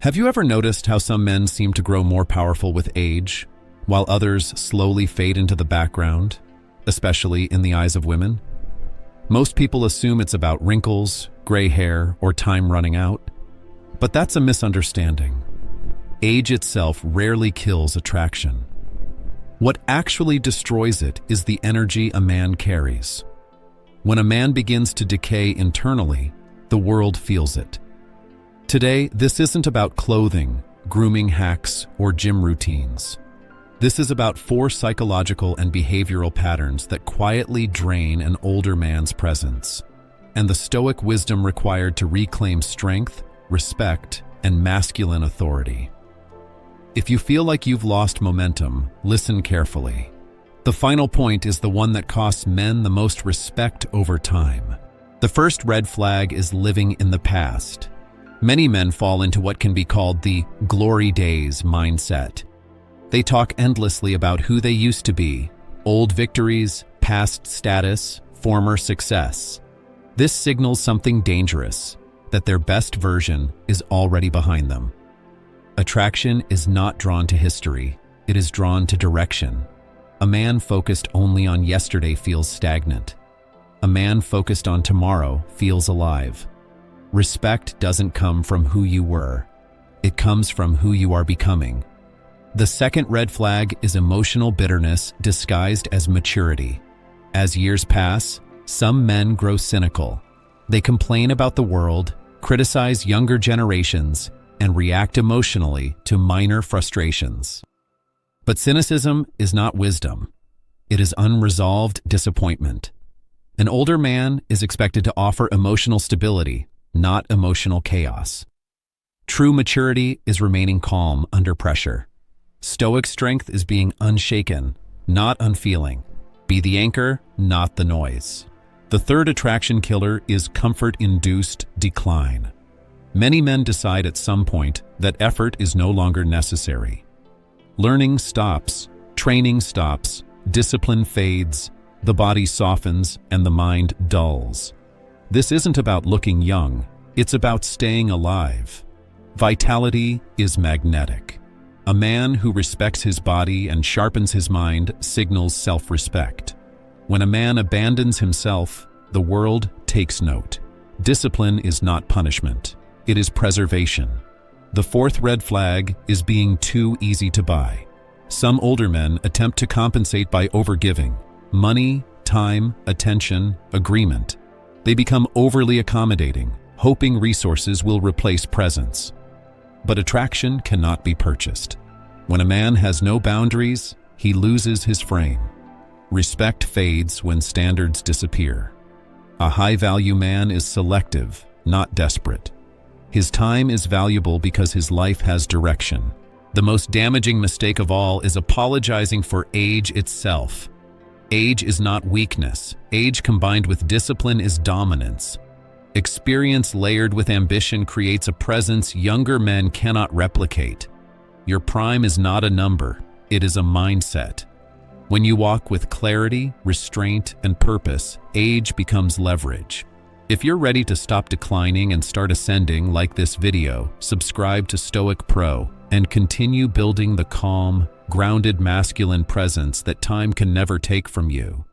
Have you ever noticed how some men seem to grow more powerful with age, while others slowly fade into the background, especially in the eyes of women? Most people assume it's about wrinkles, gray hair, or time running out, but that's a misunderstanding. Age itself rarely kills attraction. What actually destroys it is the energy a man carries. When a man begins to decay internally, the world feels it. Today, this isn't about clothing, grooming hacks, or gym routines. This is about 4 psychological and behavioral patterns that quietly drain an older man's presence, and the Stoic wisdom required to reclaim strength, respect, and masculine authority. If you feel like you've lost momentum, listen carefully. The final point is the one that costs men the most respect over time. The first red flag is living in the past. Many men fall into what can be called the glory days mindset. They talk endlessly about who they used to be, old victories, past status, former success. This signals something dangerous, that their best version is already behind them. Attraction is not drawn to history, it is drawn to direction. A man focused only on yesterday feels stagnant. A man focused on tomorrow feels alive. Respect doesn't come from who you were. It comes from who you are becoming. The second red flag is emotional bitterness disguised as maturity. As years pass, some men grow cynical. They complain about the world, criticize younger generations, and react emotionally to minor frustrations. But cynicism is not wisdom. It is unresolved disappointment. An older man is expected to offer emotional stability, not emotional chaos. True maturity is remaining calm under pressure. Stoic strength is being unshaken, not unfeeling. Be the anchor, not the noise. The third attraction killer is comfort-induced decline. Many men decide at some point that effort is no longer necessary. Learning stops, training stops, discipline fades, the body softens, and the mind dulls. This isn't about looking young, it's about staying alive. Vitality is magnetic. A man who respects his body and sharpens his mind signals self-respect. When a man abandons himself, the world takes note. Discipline is not punishment, it is preservation. The fourth red flag is being too easy to buy. Some older men attempt to compensate by overgiving. Money, time, attention, agreement. They become overly accommodating, hoping resources will replace presence. But attraction cannot be purchased. When a man has no boundaries, he loses his frame. Respect fades when standards disappear. A high-value man is selective, not desperate. His time is valuable because his life has direction. The most damaging mistake of all is apologizing for age itself. Age is not weakness. Age combined with discipline is dominance. Experience layered with ambition creates a presence younger men cannot replicate. Your prime is not a number, it is a mindset. When you walk with clarity, restraint, and purpose, age becomes leverage. If you're ready to stop declining and start ascending like this video, subscribe to Stoic Pro and continue building the calm, grounded masculine presence that time can never take from you.